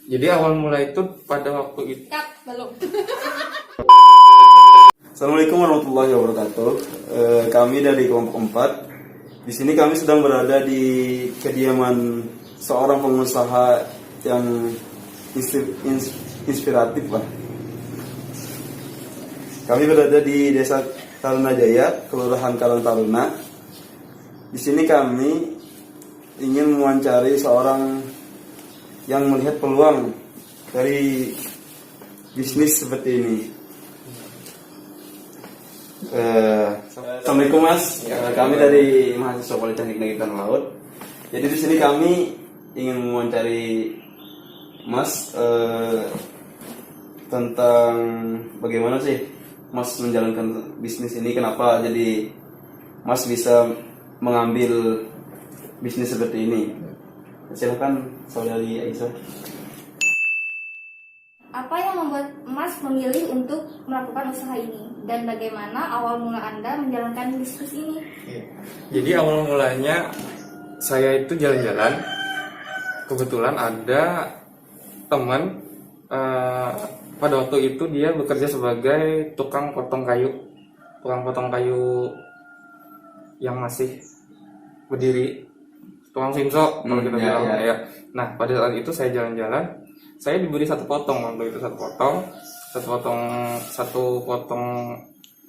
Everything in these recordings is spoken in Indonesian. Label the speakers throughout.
Speaker 1: Jadi awal mulai itu pada waktu itu.
Speaker 2: Belum.
Speaker 3: Assalamualaikum warahmatullahi wabarakatuh. Kami dari kelompok 4. Di sini kami sedang berada di kediaman seorang pengusaha yang inspiratif lah. Kami berada di Desa Taruna Jaya, Kelurahan Karang Taruna. Di sini kami ingin mewawancari seorang yang melihat peluang dari bisnis seperti ini. Assalamualaikum Mas, kami dari mahasiswa Politeknik Negeri Tanah Laut. Jadi di sini kami ingin mewawancari Mas tentang bagaimana sih Mas menjalankan bisnis ini. Kenapa jadi Mas bisa mengambil bisnis seperti ini? Silakan saudari Aisyah.
Speaker 2: Apa yang membuat Mas memilih untuk melakukan usaha ini dan bagaimana awal mula Anda menjalankan bisnis ini?
Speaker 1: Jadi awal mulanya saya itu jalan-jalan. Kebetulan ada teman pada waktu itu dia bekerja sebagai tukang potong kayu yang masih berdiri, tukang simso kalau kita bilang ya. Nah pada saat itu saya jalan-jalan, saya diberi satu potong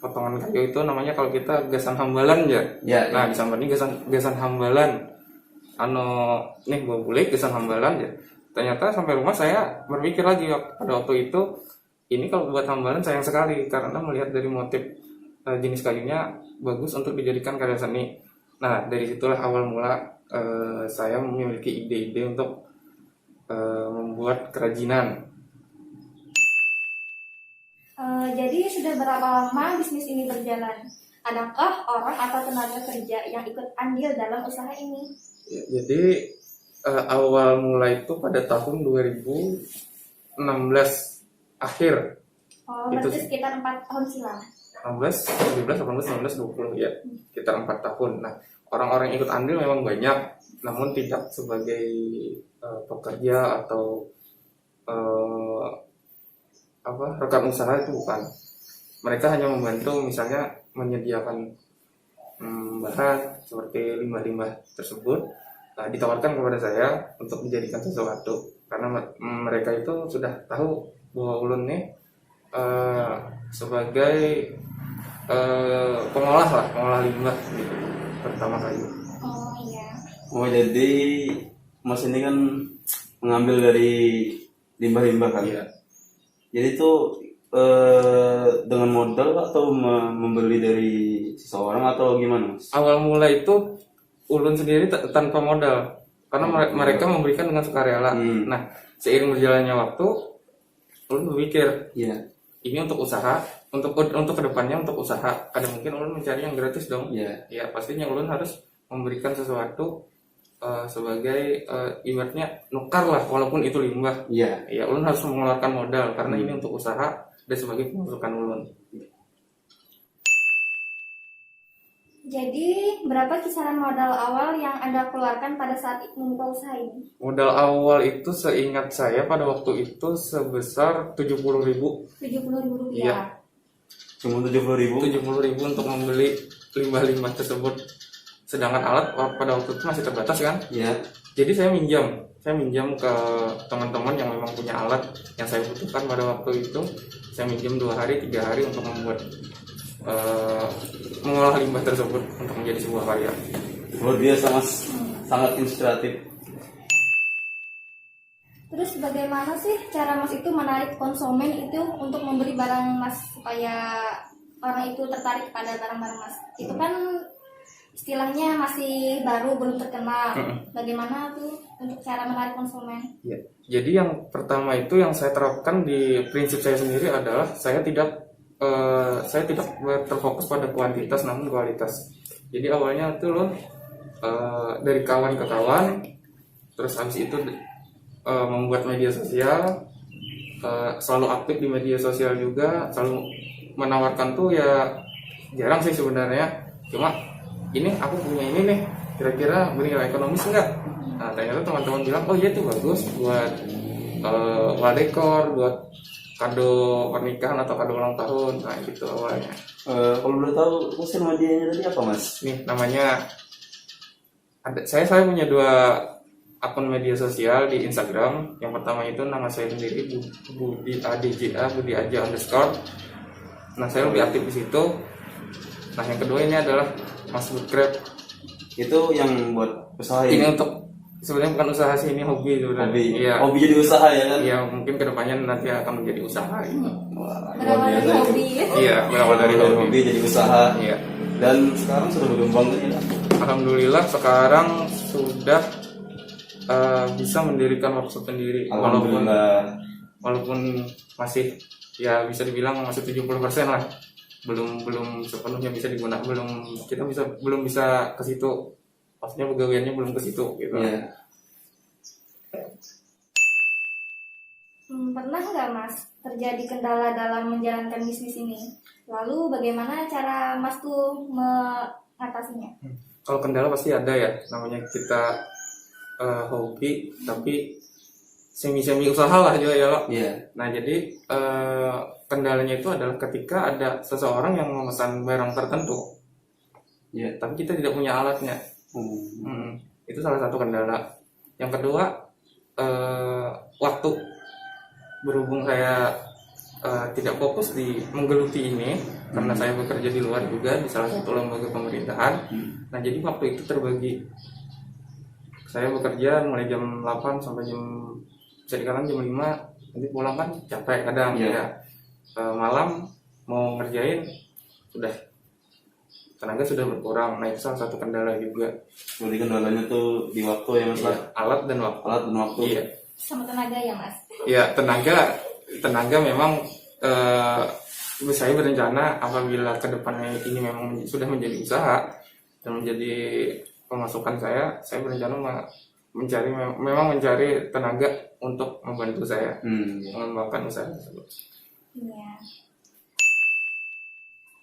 Speaker 1: potongan kayu itu namanya kalau kita gasan hambalan ya. Nah di samping ini gasan hambalan nih bawa bulik gasan hambalan ya. Ternyata sampai rumah saya berpikir lagi pada waktu itu, ini kalau buat hambalan sayang sekali karena melihat dari motif jenis kayunya bagus untuk dijadikan karya seni. Nah dari situlah awal mula saya memiliki ide-ide untuk membuat kerajinan.
Speaker 2: Jadi sudah berapa lama bisnis ini berjalan? Adakah orang atau tenaga kerja yang ikut andil dalam usaha ini?
Speaker 1: Ya, jadi awal mula itu pada tahun 2016 akhir.
Speaker 2: Oh, berarti sekitar 4 tahun silam.
Speaker 1: 16, 17, 18, 19, 20 ya, sekitar 4 tahun. Nah, orang-orang yang ikut andil memang banyak, namun tidak sebagai pekerja atau rekan usaha itu bukan. Mereka hanya membantu, misalnya menyediakan bahan seperti limbah-limbah tersebut ditawarkan kepada saya untuk dijadikan sesuatu, karena mereka itu sudah tahu bahwa ulun nih sebagai pengolah limbah gitu, terutama kayu.
Speaker 2: Oh iya.
Speaker 3: Oh jadi Mas ini kan mengambil dari limbah-limbah kan?
Speaker 1: Iya.
Speaker 3: Jadi itu dengan modal atau membeli dari seseorang atau gimana Mas?
Speaker 1: Awal mula itu ulun sendiri tanpa modal, karena mereka memberikan dengan sukarela. Nah seiring berjalannya waktu, ulun berpikir, ini untuk usaha, untuk kedepannya untuk usaha. Ada mungkin ulun mencari yang gratis dong. Ya pastinya ulun harus memberikan sesuatu sebagai ibaratnya nukar lah, walaupun itu limbah. Ya ulun harus mengeluarkan modal karena ini untuk usaha dan sebagai pemasukan ulun.
Speaker 2: Jadi berapa kisaran modal awal yang Anda keluarkan pada saat membuka usaha ini?
Speaker 1: Modal awal itu seingat saya pada waktu itu sebesar 70.000.
Speaker 2: 70.000 rupiah.
Speaker 1: Iya.
Speaker 3: Cuma 70.000.
Speaker 1: 70.000 untuk membeli limbah-limbah tersebut. Sedangkan alat pada waktu itu masih terbatas kan?
Speaker 3: Iya.
Speaker 1: Jadi saya minjam ke teman-teman yang memang punya alat yang saya butuhkan pada waktu itu. Saya minjam 2 hari, 3 hari untuk membuat mengolah limbah tersebut untuk menjadi sebuah karya.
Speaker 3: Luar biasa Mas, sangat inspiratif.
Speaker 2: Terus bagaimana sih cara Mas itu menarik konsumen itu untuk membeli barang Mas supaya orang itu tertarik pada barang-barang Mas? Itu kan istilahnya masih baru, belum terkenal. Bagaimana tuh untuk cara menarik konsumen?
Speaker 1: Ya. Jadi yang pertama itu yang saya terapkan di prinsip saya sendiri adalah saya tidak terfokus pada kuantitas namun kualitas. Jadi awalnya itu loh dari kawan ke kawan, terus habis itu membuat media sosial, selalu aktif di media sosial juga, selalu menawarkan tuh ya jarang sih sebenarnya, cuma ini aku punya ini nih, kira-kira bernilai ekonomis enggak? Nah ternyata teman-teman bilang oh iya itu bagus buat wall decor, buat kado pernikahan atau kado ulang tahun. Nah gitu awalnya.
Speaker 3: Kalau boleh tahu sosial medianya tadi apa Mas?
Speaker 1: Nih namanya saya punya 2 akun media sosial di Instagram. Yang pertama itu nama saya sendiri Budi ADJA, Budi Aja underscore. Nah saya lebih aktif di situ. Nah yang kedua ini adalah Mas Bootcraft.
Speaker 3: Itu yang buat usaha
Speaker 1: Ini
Speaker 3: ya?
Speaker 1: untuk sebenarnya bukan usaha sih, ini hobi sebenarnya.
Speaker 3: Hobi.
Speaker 1: Iya.
Speaker 3: Hobi jadi usaha ya kan?
Speaker 1: Iya mungkin kedepannya nanti akan menjadi usaha.
Speaker 3: Wah,
Speaker 2: Berawal dari
Speaker 3: biasa.
Speaker 2: hobi.
Speaker 1: Iya berawal dari
Speaker 3: Dari
Speaker 1: hobi.
Speaker 3: hobi jadi usaha.
Speaker 1: Iya.
Speaker 3: Dan sekarang sudah berkembang kan ya?
Speaker 1: Alhamdulillah sekarang sudah bisa mendirikan workshop sendiri.
Speaker 3: Alhamdulillah.
Speaker 1: Walaupun masih ya bisa dibilang masih 70% lah. Belum sepenuhnya bisa digunakan, belum bisa ke situ. Maksudnya pegawaiannya belum ke situ gitu.
Speaker 3: Iya.
Speaker 2: Pernah nggak Mas terjadi kendala dalam menjalankan bisnis ini? Lalu bagaimana cara Mas tuh mengatasinya?
Speaker 1: Kalau kendala pasti ada ya, namanya kita hobi tapi semi usaha lah juga ya Lok.
Speaker 3: Iya.
Speaker 1: Nah jadi kendalanya itu adalah ketika ada seseorang yang memesan barang tertentu,
Speaker 3: Iya.
Speaker 1: tapi kita tidak punya alatnya. Itu salah satu kendala. Yang kedua waktu, berhubung saya tidak fokus di menggeluti ini karena saya bekerja di luar juga di salah satu lembaga pemerintahan. Nah jadi waktu itu terbagi. Saya bekerja mulai jam 8 sampai bisa dikatakan jam 5, nanti pulang kan capek kadang ya. Malam mau ngerjain tenaga sudah berkurang. Nah itu salah satu kendala juga.
Speaker 3: Jadi kendalanya tuh di waktu ya Mas?
Speaker 1: Iya, alat dan waktu.
Speaker 3: Alat dan waktu.
Speaker 1: Iya.
Speaker 2: Sama tenaga ya Mas?
Speaker 1: Ya tenaga memang saya berencana apabila kedepannya ini memang sudah menjadi usaha dan menjadi pemasukan saya berencana mencari tenaga untuk membantu saya mengembangkan usaha tersebut.
Speaker 2: Iya.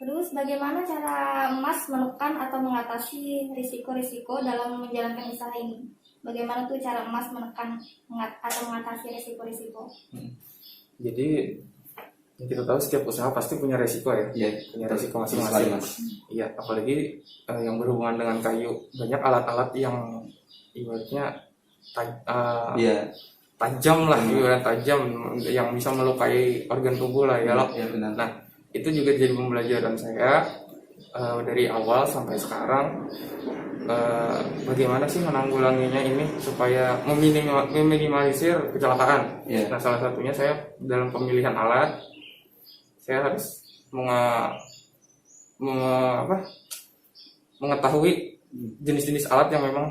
Speaker 2: Terus bagaimana cara Mas menekan atau mengatasi risiko-risiko dalam menjalankan usaha ini? Bagaimana tuh cara Mas menekan atau mengatasi risiko-risiko?
Speaker 1: Jadi kita tahu setiap usaha pasti punya resiko ya, punya resiko masing-masing. Iya, apalagi yang berhubungan dengan kayu, banyak alat-alat yang ibaratnya tajam lah, ibarat tajam yang bisa melukai organ tubuh lah ya.
Speaker 3: Benar.
Speaker 1: Nah, itu juga jadi pembelajaran saya dari awal sampai sekarang. Bagaimana sih menanggulanginya ini supaya meminimalisir kecelakaan. Nah, salah satunya saya dalam pemilihan alat, saya harus mengetahui jenis-jenis alat yang memang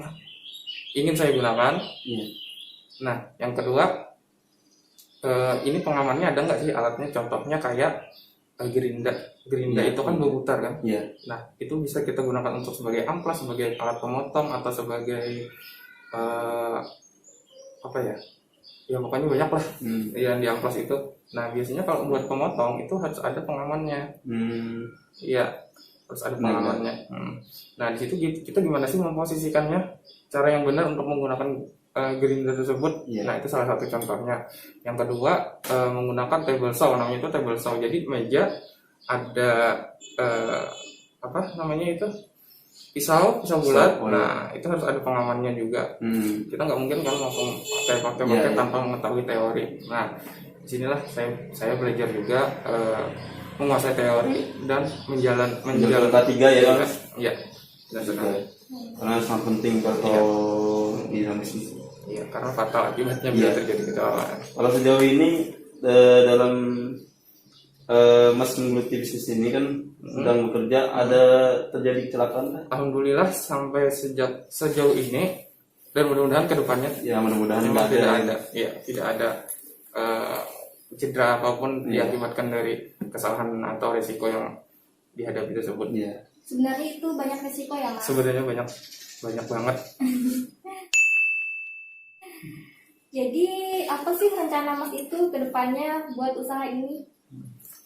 Speaker 1: ingin saya gunakan. Nah, yang kedua, ini pengamannya ada nggak sih alatnya? Contohnya kayak gerinda itu kan berputar kan. Nah, itu bisa kita gunakan untuk sebagai amplas, sebagai alat pemotong atau sebagai ya pokoknya banyak lah yang di amplas itu. Nah, biasanya kalau buat pemotong itu harus ada pengamannya. Iya, harus ada pengamannya. Nah, di situ kita gimana sih memposisikannya, cara yang benar untuk menggunakan gerinda tersebut. Nah, itu salah satu contohnya. Yang kedua, menggunakan table saw, namanya itu table saw. Jadi meja ada pisau bulat. Nah, itu harus ada pengamannya juga. Kita nggak mungkin kan langsung pakai tanpa mengetahui teori. Nah, disinilah saya belajar juga menguasai teori dan menjalankan
Speaker 3: 3 ya kan?
Speaker 1: Iya.
Speaker 3: Karena sangat penting kalau di dalam bisnis.
Speaker 1: Iya, karena fatal akibatnya bisa terjadi kecelakaan.
Speaker 3: Kalau sejauh ini dalam Mas menggeluti bisnis ini kan sedang bekerja, ada terjadi kecelakaan?
Speaker 1: Alhamdulillah sampai sejauh ini dan mudah-mudahan kedepannya
Speaker 3: mudah-mudahan
Speaker 1: tidak ada cedera apapun diakibatkan dari kesalahan atau risiko yang dihadapi tersebut.
Speaker 2: Sebenarnya itu banyak risiko ya Mas?
Speaker 1: Sebenarnya banyak banget.
Speaker 2: Jadi apa sih rencana Mas itu ke depannya buat usaha ini?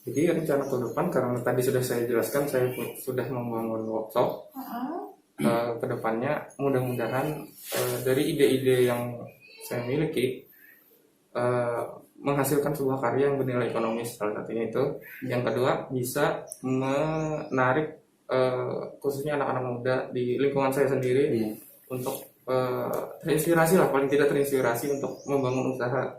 Speaker 1: Jadi rencana ke depan, karena tadi sudah saya jelaskan, saya sudah membangun workshop. Ke depannya mudah-mudahan dari ide-ide yang saya miliki, menghasilkan sebuah karya yang bernilai ekonomis, salah satunya itu. Yang kedua, bisa menarik khususnya anak-anak muda di lingkungan saya sendiri untuk terinspirasi lah, paling tidak terinspirasi untuk membangun usaha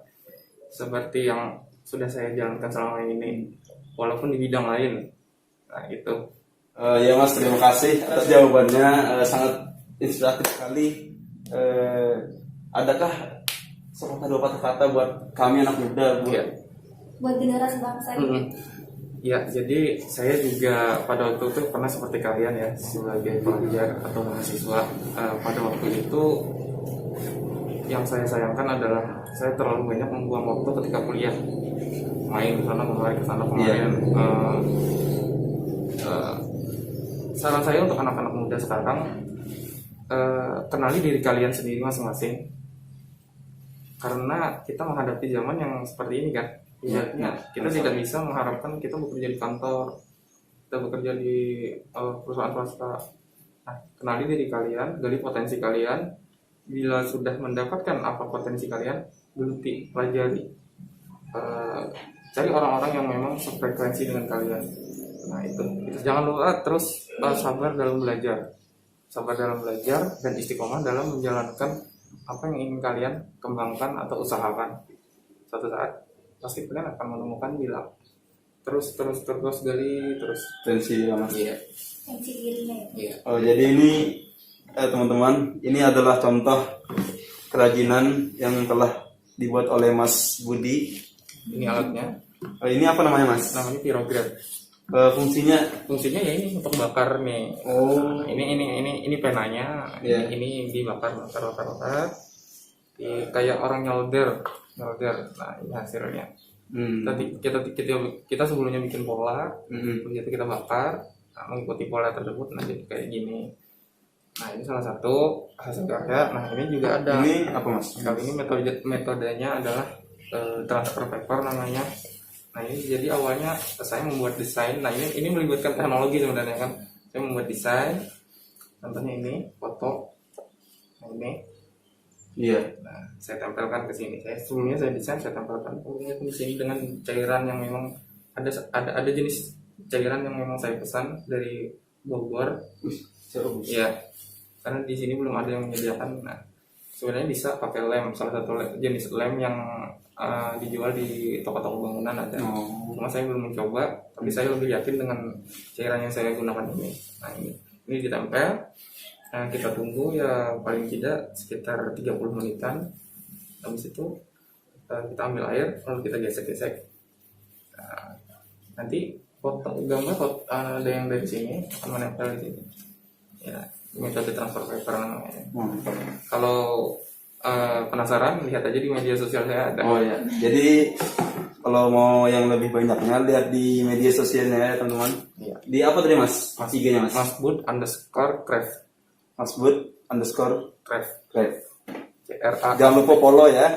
Speaker 1: seperti yang sudah saya jalankan selama ini, walaupun di bidang lain. Nah itu.
Speaker 3: Ya Mas, terima kasih atas jawabannya, sangat inspiratif sekali. Adakah sepatah dua patah kata buat kami anak muda,
Speaker 2: buat generasi bangsa ini?
Speaker 1: Ya, jadi saya juga pada waktu itu pernah seperti kalian ya, sebagai pelajar atau mahasiswa. Pada waktu itu yang saya sayangkan adalah saya terlalu banyak membuang waktu ketika kuliah, main ke sana kemari saran saya untuk anak-anak muda sekarang, kenali diri kalian sendiri masing-masing, karena kita menghadapi zaman yang seperti ini kan. Kita tidak bisa mengharapkan kita bekerja di kantor, kita bekerja di perusahaan swasta. Nah, kenali diri kalian, gali potensi kalian. Bila sudah mendapatkan apa potensi kalian, geluti, pelajari, cari orang-orang yang memang sefrekuensi dengan kalian. Nah itu jangan lupa terus sabar dalam belajar dan istiqomah dalam menjalankan apa yang ingin kalian kembangkan atau usahakan. Suatu saat pasti kalian akan menemukan bila terus gali terus
Speaker 3: tensi ya Mas.
Speaker 2: Tensi dirinya.
Speaker 3: Oh, jadi ini teman-teman, ini adalah contoh kerajinan yang telah dibuat oleh Mas Budi.
Speaker 1: Ini alatnya.
Speaker 3: Ini apa namanya Mas?
Speaker 1: Namanya pirograf.
Speaker 3: Fungsinya
Speaker 1: ya ini untuk bakar nih. Ini penanya. Ini dibakar. Kayak orang nyolder. Nah ini hasilnya. Kita sebelumnya bikin pola, begitu kita bakar, mengikuti pola tersebut, nah jadi kayak gini. Nah ini salah satu hasil karya. Nah ini juga ada.
Speaker 3: Ini apa Mas?
Speaker 1: Kalau ini metodenya adalah transfer paper namanya. Nah ini jadi awalnya saya membuat desain. Nah ini melibatkan teknologi sebenarnya kan. Saya membuat desain. Contohnya ini foto. Nah ini. Nah saya tempelkan ke sini. Sebelumnya saya desain, saya tempelkan di sini dengan cairan yang memang ada jenis cairan yang memang saya pesan dari Bogor. Karena di sini belum ada yang menyediakan. Nah sebenarnya bisa pakai lem, salah satu jenis lem yang dijual di toko-toko bangunan ada. Cuma saya belum mencoba, tapi saya lebih yakin dengan cairan yang saya gunakan ini. Nah ini ditempel. Nah, kita tunggu ya paling tidak sekitar 30 menitan. Habis itu kita ambil air, lalu kita gesek-gesek. Nah, nanti gambar ada yang dari sini akan menempel di sini. Ya, metode transfer paper namanya. Kalau penasaran, lihat aja di media sosial saya ada.
Speaker 3: Jadi kalau mau yang lebih banyaknya lihat di media sosialnya ya teman-teman. Di apa tadi Mas? IG-nya Mas?
Speaker 1: Masbud_craft.
Speaker 3: Masbud_craft.
Speaker 1: Craft.
Speaker 3: Jangan lupa follow ya.